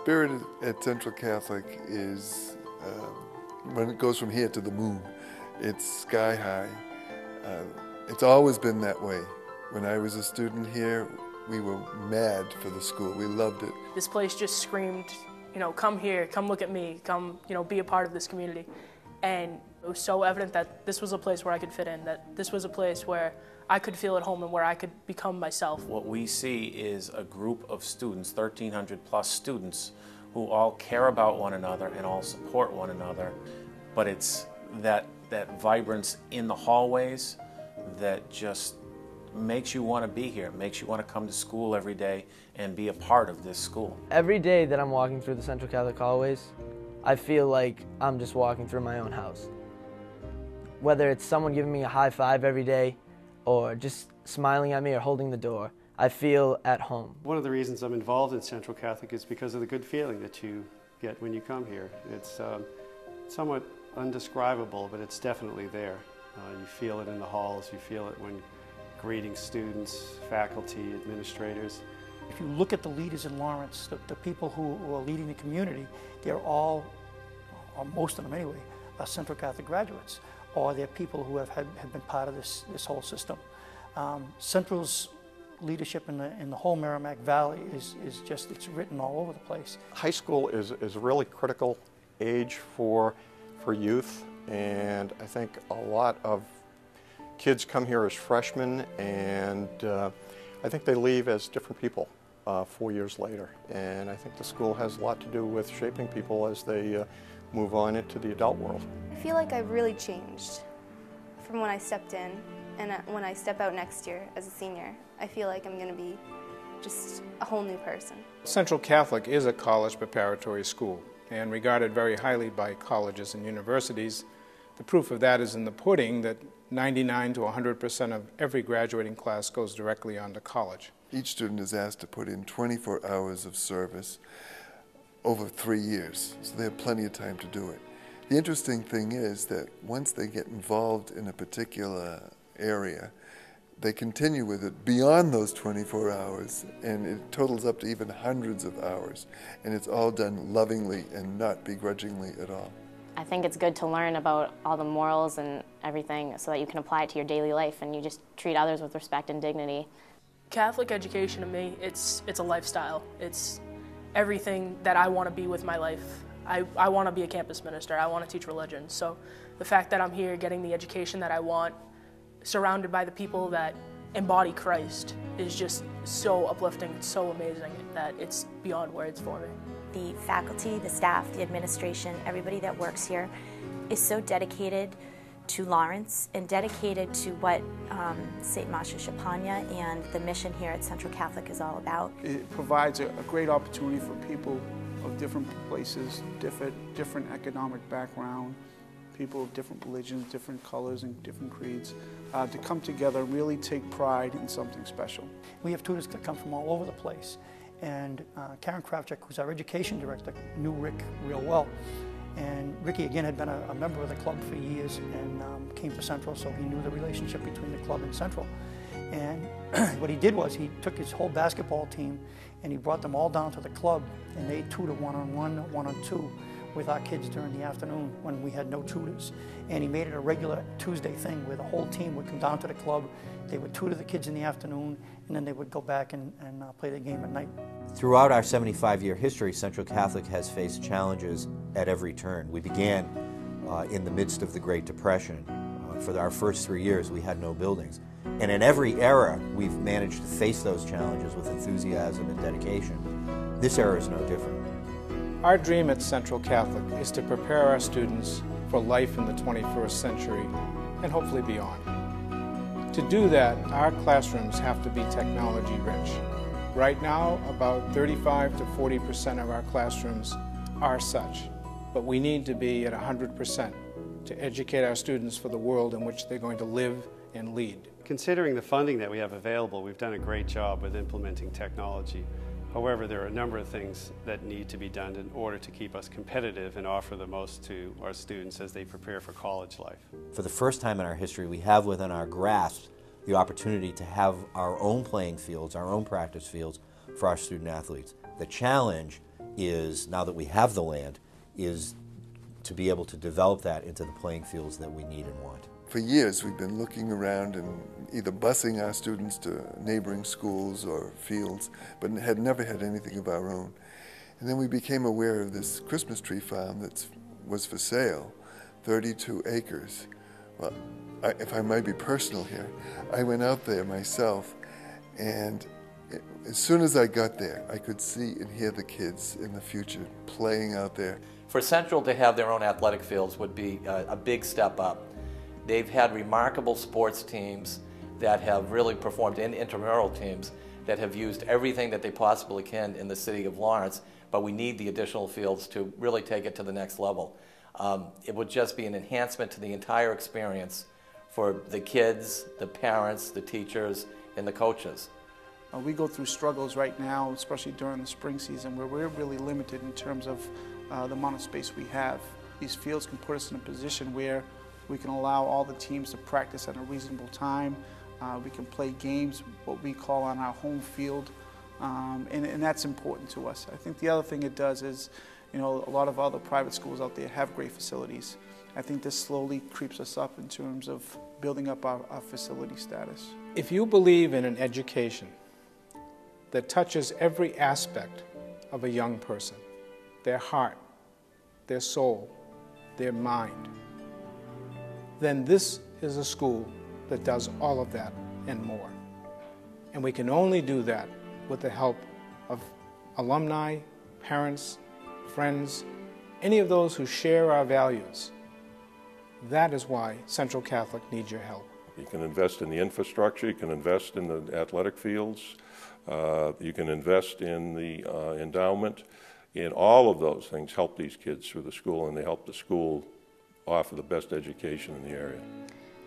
spirit at Central Catholic is, when it goes from here to the moon, it's sky high. It's always been that way. When I was a student here, we were mad for the school. We loved it. This place just screamed, you know, come here, come look at me, come, you know, be a part of this community. And it was so evident that this was a place where I could fit in, that this was a place where I could feel at home and where I could become myself. What we see is a group of students, 1,300 plus students, who all care about one another and all support one another. But it's that vibrance in the hallways that just makes you want to be here, makes you want to come to school every day and be a part of this school. Every day that I'm walking through the Central Catholic hallways, I feel like I'm just walking through my own house. Whether it's someone giving me a high five every day or just smiling at me or holding the door, I feel at home. One of the reasons I'm involved in Central Catholic is because of the good feeling that you get when you come here. It's somewhat undescribable, but it's definitely there. You feel it in the halls, you feel it when greeting students, faculty, administrators. If you look at the leaders in Lawrence, the people who are leading the community, they're all, or most of them anyway, are Central Catholic graduates, or they're people who have been part of this whole system. Central's leadership in the whole Merrimack Valley is just, it's written all over the place. High school is a really critical age for youth, and I think a lot of kids come here as freshmen, and I think they leave as different people 4 years later. And I think the school has a lot to do with shaping people as they move on into the adult world. I feel like I've really changed from when I stepped in, and when I step out next year as a senior, I feel like I'm going to be just a whole new person. Central Catholic is a college preparatory school and regarded very highly by colleges and universities. The proof of that is in the pudding that 99 to 100% of every graduating class goes directly on to college. Each student is asked to put in 24 hours of service over 3 years, so they have plenty of time to do it. The interesting thing is that once they get involved in a particular area, they continue with it beyond those 24 hours, and it totals up to even hundreds of hours, and it's all done lovingly and not begrudgingly at all. I think it's good to learn about all the morals and everything so that you can apply it to your daily life and you just treat others with respect and dignity. Catholic education to me, it's a lifestyle. It's everything that I want to be with my life. I want to be a campus minister. I want to teach religion. So the fact that I'm here getting the education that I want, surrounded by the people that embody Christ, is just so uplifting. It's so amazing that it's beyond words for me. The faculty, the staff, the administration, everybody that works here is so dedicated to Lawrence and dedicated to what St. Masha Chapanya and the mission here at Central Catholic is all about. It provides a great opportunity for people of different places, different economic background, people of different religions, different colors and different creeds, to come together and really take pride in something special. We have tutors that come from all over the place. And Karen Kravchuk, who's our education director, knew Rick real well. And Ricky, again, had been a member of the club for years and came to Central, so he knew the relationship between the club and Central. And what he did was he took his whole basketball team and he brought them all down to the club, and they tutor one-on-one, one-on-two with our kids during the afternoon when we had no tutors. And he made it a regular Tuesday thing where the whole team would come down to the club, they would tutor the kids in the afternoon, and then they would go back and play the game at night. Throughout our 75-year history, Central Catholic has faced challenges at every turn. We began in the midst of the Great Depression. For our first 3 years, we had no buildings. And in every era, we've managed to face those challenges with enthusiasm and dedication. This era is no different. Our dream at Central Catholic is to prepare our students for life in the 21st century and hopefully beyond. To do that, our classrooms have to be technology rich. Right now, about 35 to 40% of our classrooms are such, but we need to be at 100% to educate our students for the world in which they're going to live and lead. Considering the funding that we have available, we've done a great job with implementing technology. However, there are a number of things that need to be done in order to keep us competitive and offer the most to our students as they prepare for college life. For the first time in our history, we have within our grasp the opportunity to have our own playing fields, our own practice fields for our student athletes. The challenge is, now that we have the land, is to be able to develop that into the playing fields that we need and want. For years, we've been looking around and either busing our students to neighboring schools or fields, but had never had anything of our own. And then we became aware of this Christmas tree farm that was for sale, 32 acres. Well, if I might be personal here, I went out there myself, and as soon as I got there, I could see and hear the kids in the future playing out there. For Central to have their own athletic fields would be a big step up. They've had remarkable sports teams that have really performed, in intramural teams that have used everything that they possibly can in the city of Lawrence, but we need the additional fields to really take it to the next level. It would just be an enhancement to the entire experience for the kids, the parents, the teachers, and the coaches. We go through struggles right now, especially during the spring season, where we're really limited in terms of the amount of space we have. These fields can put us in a position where we can allow all the teams to practice at a reasonable time. We can play games, what we call on our home field, and that's important to us. I think the other thing it does is, you know, a lot of other private schools out there have great facilities. I think this slowly creeps us up in terms of building up our facility status. If you believe in an education that touches every aspect of a young person, their heart, their soul, their mind, then this is a school that does all of that and more. And we can only do that with the help of alumni, parents, friends, any of those who share our values. That is why Central Catholic needs your help. You can invest in the infrastructure, you can invest in the athletic fields, you can invest in the endowment, and all of those things help these kids through the school, and they help the school offer the best education in the area.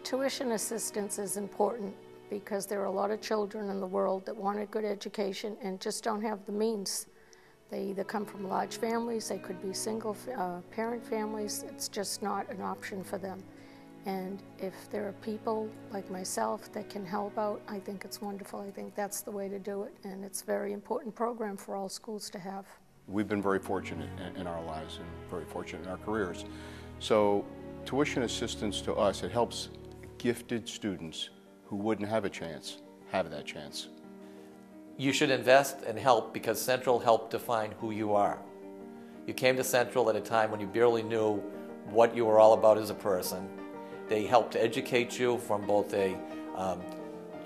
Tuition assistance is important because there are a lot of children in the world that want a good education and just don't have the means. They either come from large families, they could be single parent families. It's just not an option for them. And if there are people like myself that can help out, I think it's wonderful. I think that's the way to do it, and it's a very important program for all schools to have. We've been very fortunate in our lives and very fortunate in our careers. So tuition assistance to us, it helps gifted students who wouldn't have a chance have that chance. You should invest and help because Central helped define who you are. You came to Central at a time when you barely knew what you were all about as a person. They helped educate you from both a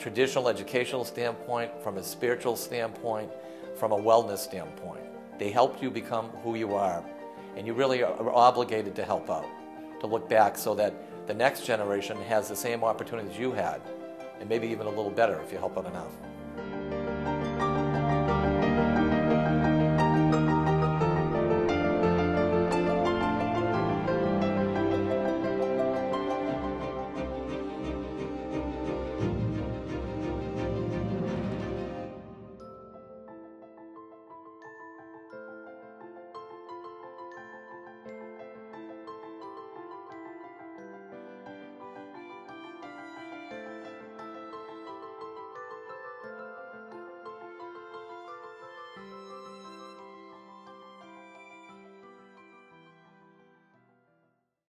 traditional educational standpoint, from a spiritual standpoint, from a wellness standpoint. They helped you become who you are, and you really are obligated to help out, to look back so that the next generation has the same opportunities you had, and maybe even a little better if you help out enough.